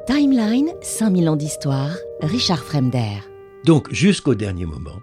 Timeline, 5000 ans d'histoire, Richard Fremder. Donc, jusqu'au dernier moment,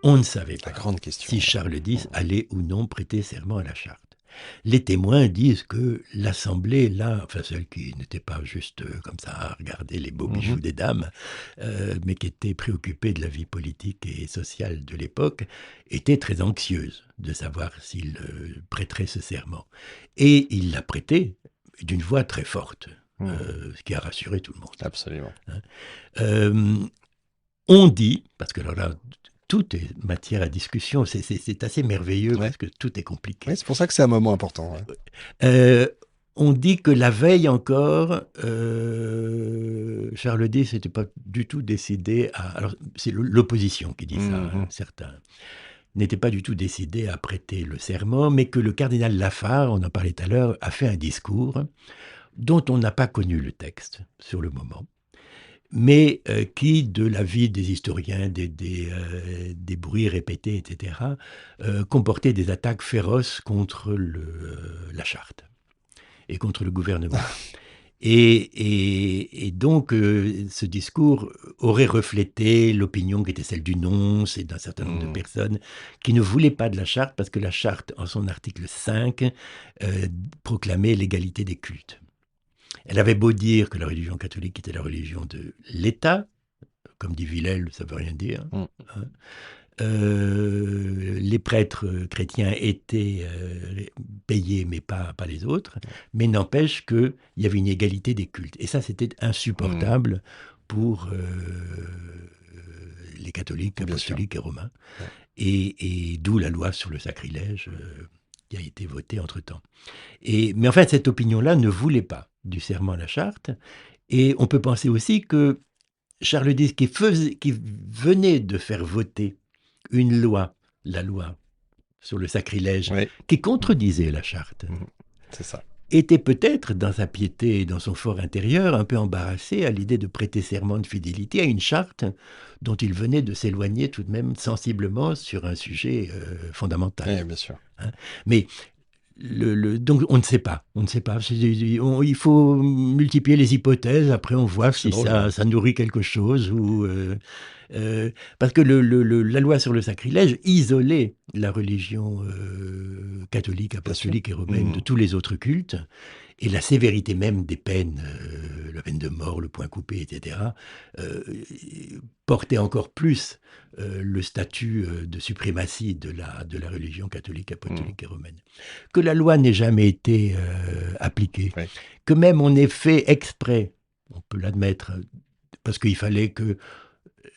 on ne savait pas La grande question. si Charles X allait ou non prêter serment à la charte. Les témoins disent que l'Assemblée, là, enfin celle qui n'était pas juste comme ça à regarder les beaux bijoux des dames, mais qui était préoccupée de la vie politique et sociale de l'époque, était très anxieuse de savoir s'il prêterait ce serment. Et il l'a prêté d'une voix très forte, ce qui a rassuré tout le monde. Absolument. On dit, parce que alors là, tout est matière à discussion, c'est assez merveilleux parce que tout est compliqué. Oui, c'est pour ça que c'est un moment important. Ouais. On dit que la veille encore, Charles X n'était pas du tout décidé à... Alors, c'est l'opposition qui dit ça, certains. N'était pas du tout décidé à prêter le serment, mais que le cardinal Lafare, on en parlait tout à l'heure, a fait un discours dont on n'a pas connu le texte sur le moment, mais qui, de l'avis des historiens, des bruits répétés, etc., comportait des attaques féroces contre la charte et contre le gouvernement. Et donc, ce discours aurait reflété l'opinion qui était celle du nonce et d'un certain nombre de personnes qui ne voulaient pas de la charte parce que la charte, en son article 5, proclamait l'égalité des cultes. Elle avait beau dire que la religion catholique était la religion de l'État, comme dit Villèle, ça ne veut rien dire. Les prêtres chrétiens étaient payés, mais pas les autres. Mais n'empêche qu'il y avait une égalité des cultes. Et ça, c'était insupportable pour les catholiques, apostoliques et romains. Et d'où la loi sur le sacrilège qui a été votée entre-temps. Mais en fait, cette opinion-là ne voulait pas du serment à la charte. Et on peut penser aussi que Charles X, qui venait de faire voter une loi, la loi sur le sacrilège, qui contredisait la charte, c'est ça, était peut-être, dans sa piété et dans son fort intérieur, un peu embarrassé à l'idée de prêter serment de fidélité à une charte dont il venait de s'éloigner tout de même sensiblement sur un sujet fondamental. Oui, bien sûr. Mais donc on ne sait pas. Il faut multiplier les hypothèses. Après, on voit si ça nourrit quelque chose ou parce que la loi sur le sacrilège isolait la religion catholique, apostolique et romaine de tous les autres cultes. Et la sévérité même des peines, la peine de mort, le poing coupé, etc., portait encore plus le statut de suprématie de la religion catholique, apostolique et romaine. Que la loi n'ait jamais été appliquée, que même on ait fait exprès, on peut l'admettre, parce qu'il fallait que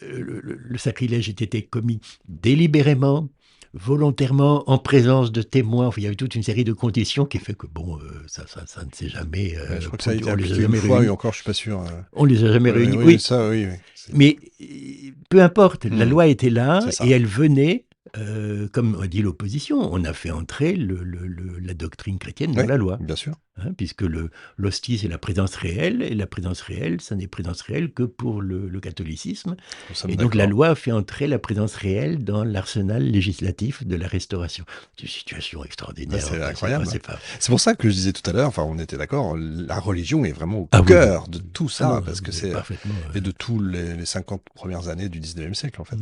le sacrilège ait été commis délibérément, volontairement, en présence de témoins. Enfin, il y avait toute une série de conditions qui fait que, ça ne s'est jamais... je crois que ça a été appliqué une fois, et encore, je ne suis pas sûr. On ne les a jamais réunis. Oui, ça, oui. Mais peu importe, la loi était là, et elle venait, comme a dit l'opposition, on a fait entrer la doctrine chrétienne dans la loi. Bien sûr. Puisque l'hostie, c'est la présence réelle, et la présence réelle, ça n'est présence réelle que pour le catholicisme. Et donc la loi fait entrer la présence réelle dans l'arsenal législatif de la Restauration. C'est une situation extraordinaire. C'est incroyable. C'est pour ça que je disais tout à l'heure, on était d'accord, la religion est vraiment au cœur de tout ça, parce que c'est et de tous les 50 premières années du 19e siècle, en fait.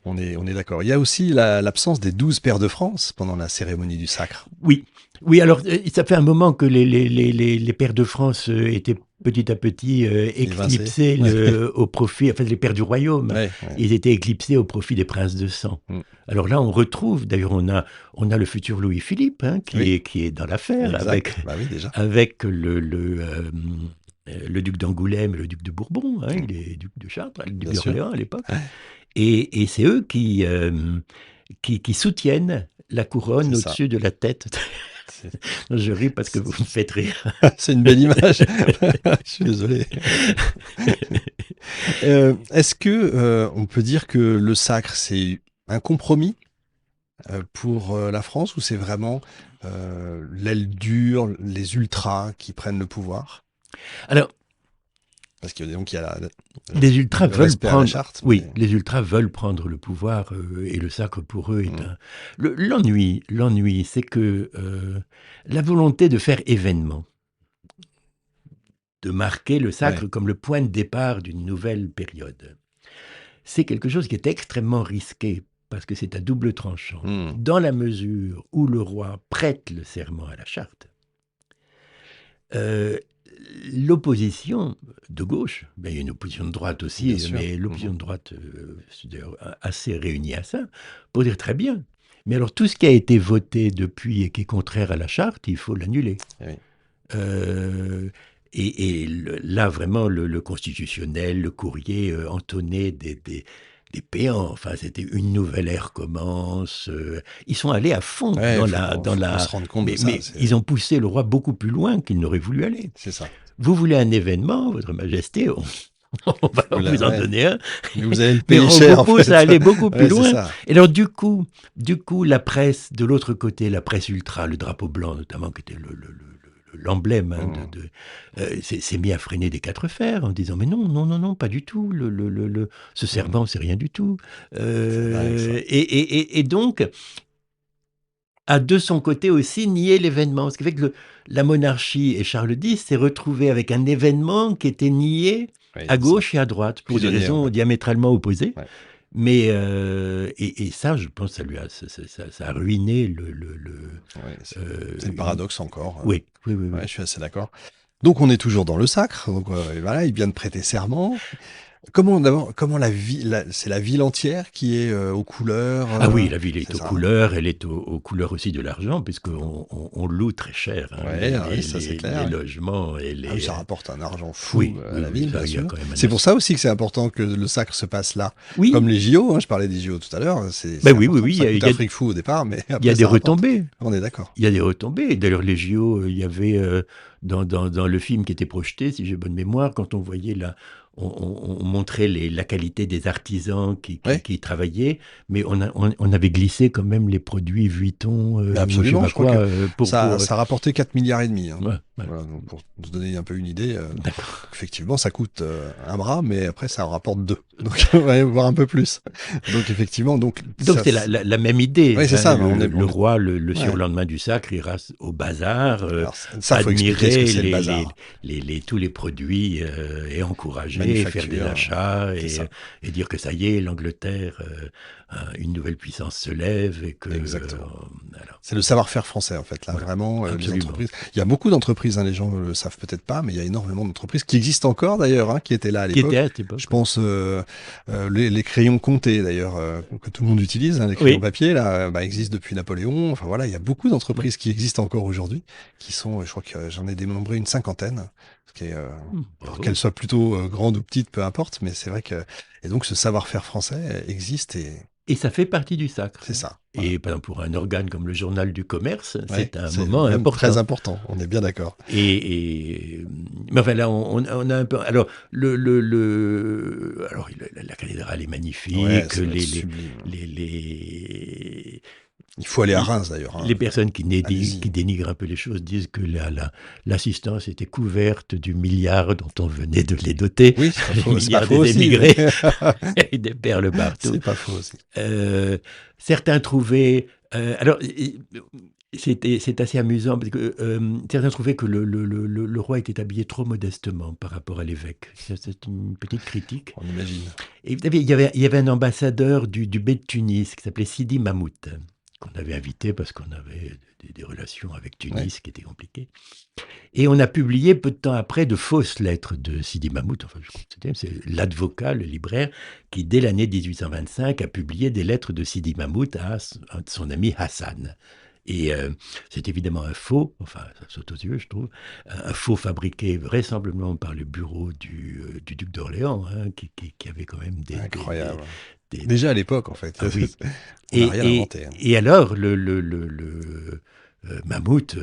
On est d'accord. Il y a aussi l'absence des 12 pairs de France pendant la cérémonie du sacre. Oui, alors ça fait un moment que les pairs de France étaient petit à petit éclipsés au profit, enfin les pairs du royaume, ils étaient éclipsés au profit des princes de sang. Alors là, on retrouve, d'ailleurs on a le futur Louis-Philippe qui est dans l'affaire avec le duc d'Angoulême et le duc de Bourbon, il est duc de Chartres, le duc d'Orléans à l'époque. Et c'est eux qui soutiennent la couronne au-dessus de la tête. Je ris parce que vous me faites rire. C'est une belle image. Je suis désolé. Est-ce que on peut dire que le sacre, c'est un compromis pour la France, ou c'est vraiment l'aile dure, les ultras qui prennent le pouvoir? Alors, parce que donc il y a les ultras veulent prendre. Charte, les ultras veulent prendre le pouvoir et le sacre pour eux est l'ennui, c'est que la volonté de faire événement marquer le sacre comme le point de départ d'une nouvelle période. C'est quelque chose qui est extrêmement risqué, parce que c'est à double tranchant. Dans la mesure où le roi prête le serment à la charte, l'opposition de gauche, il y a une opposition de droite aussi, mais l'opposition de droite, c'est d'ailleurs assez réunie à ça, pour dire très bien. Mais alors tout ce qui a été voté depuis et qui est contraire à la charte, il faut l'annuler. Et là, vraiment, le constitutionnel, le courrier entonnait des péants. Enfin, c'était une nouvelle ère commence. Ils sont allés à fond dans la. Se rendre compte de ça, mais ils ont poussé le roi beaucoup plus loin qu'il n'aurait voulu aller. C'est ça. Vous voulez un événement, Votre Majesté, on va vous en donner un. Mais vous allez le payer cher. On vous pousse à aller beaucoup plus loin. Et alors, du coup, la presse, de l'autre côté, la presse ultra, le drapeau blanc notamment, qui était l'emblème, s'est mis à freiner des quatre fers en disant mais non, pas du tout, ce serment c'est rien du tout. Et donc a de son côté aussi nié l'événement, ce qui fait que la monarchie et Charles X s'est retrouvé avec un événement qui était nié à gauche et à droite pour des raisons diamétralement opposées. Mais et ça, je pense, ça a ruiné c'est le paradoxe encore. Oui. Je suis assez d'accord. Donc on est toujours dans le sacre. Donc voilà, il vient de prêter serment. Comment c'est la ville entière qui est aux couleurs. Ah oui, la ville est aux couleurs. Elle est aux couleurs aussi de l'argent, puisqu'on loue très cher. Les logements et les. Ça rapporte un argent fou à la ville. C'est pour ça aussi que c'est important que le sacre se passe là. Oui. Comme les JO. Je parlais des JO tout à l'heure. C'est oui. Ça coûte un fric fou au départ, mais il y a des retombées. On est d'accord. Il y a des retombées. D'ailleurs, les JO, il y avait dans le film qui était projeté, si j'ai bonne mémoire, quand on voyait on montrait la qualité des artisans qui travaillaient, mais on avait glissé quand même les produits Vuitton. Absolument, je crois que ça rapportait 4 milliards et demi. Voilà, donc pour vous donner un peu une idée, effectivement, ça coûte un bras, mais après, ça en rapporte 2. Donc, on va y voir un peu plus. Donc, effectivement, c'est la même idée. Oui, c'est ça. Le roi, le surlendemain du sacre, ira au bazar, admirer tous les produits et encourager, faire des achats et dire que ça y est, l'Angleterre, une nouvelle puissance se lève et que. Exactement. C'est le savoir-faire français, en fait. Là, vraiment, les entreprises. Il y a beaucoup d'entreprises, les gens ne le savent peut-être pas, mais il y a énormément d'entreprises qui existent encore, d'ailleurs, qui étaient là à l'époque. Je pense les crayons Comté, d'ailleurs, que tout le monde utilise, les crayons papier, là, existent depuis Napoléon. Enfin voilà, il y a beaucoup d'entreprises qui existent encore aujourd'hui, qui sont, je crois que j'en ai dénombré une 50aine. Qu'elles soient plutôt grandes ou petites, peu importe, mais c'est vrai que. Et donc, ce savoir-faire français existe et ça fait partie du sacre. C'est ça. Et par exemple, pour un organe comme le Journal du Commerce, c'est un moment important. Très important, on est bien d'accord. Mais enfin là, on a un peu. Alors, alors la cathédrale est magnifique. Il faut aller à Reims, d'ailleurs. Les personnes qui dénigrent un peu les choses disent que l'assistance était couverte du milliard dont on venait de les doter. Oui, c'est pas faux, des émigrés et des perles partout. C'est pas faux aussi. Certains trouvaient... alors, c'est assez amusant parce que certains trouvaient que le roi était habillé trop modestement par rapport à l'évêque. C'est une petite critique. On imagine. Et il y avait un ambassadeur du bey de Tunis qui s'appelait Sidi Mahmoud, qu'on avait invité parce qu'on avait des relations avec Tunis qui étaient compliquées. Et on a publié peu de temps après de fausses lettres de Sidi Mahmoud. Enfin, c'est l'advocat, le libraire, qui dès l'année 1825 a publié des lettres de Sidi Mahmoud à son ami Hassan. Et c'est évidemment un faux, enfin ça saute aux yeux je trouve, un faux fabriqué vraisemblablement par le bureau du duc d'Orléans, qui avait quand même des... Incroyable. Déjà à l'époque en fait. Ah, oui. On n'a rien inventé. Et alors Mahmoud,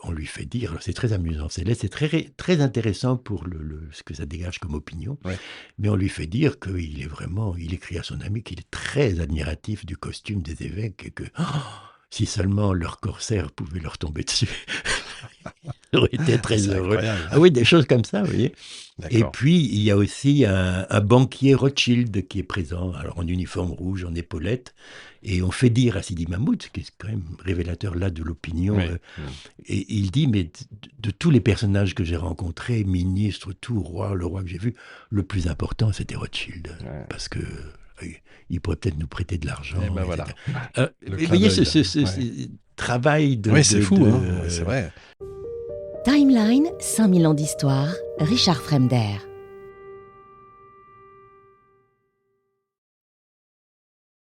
on lui fait dire, alors c'est très amusant, c'est très, très intéressant pour ce que ça dégage comme opinion, mais on lui fait dire il écrit à son ami qu'il est très admiratif du costume des évêques et que si seulement leur corsaire pouvait leur tomber dessus. j'aurais été très heureux. Incroyable. Ah oui, des choses comme ça, vous voyez. D'accord. Et puis, il y a aussi un banquier Rothschild qui est présent, alors en uniforme rouge, en épaulette, et on fait dire à Sidi Mahmoud, qui est quand même révélateur là de l'opinion, Oui. et il dit, mais de tous les personnages que j'ai rencontrés, ministres, tout, roi, le roi que j'ai vu, le plus important, c'était Rothschild, parce que il pourrait peut-être nous prêter de l'argent. Et ben voilà. Vous voyez ce travail de... Oui, c'est fou, hein, c'est vrai. Timeline, 5000 ans d'histoire, Richard Fremder.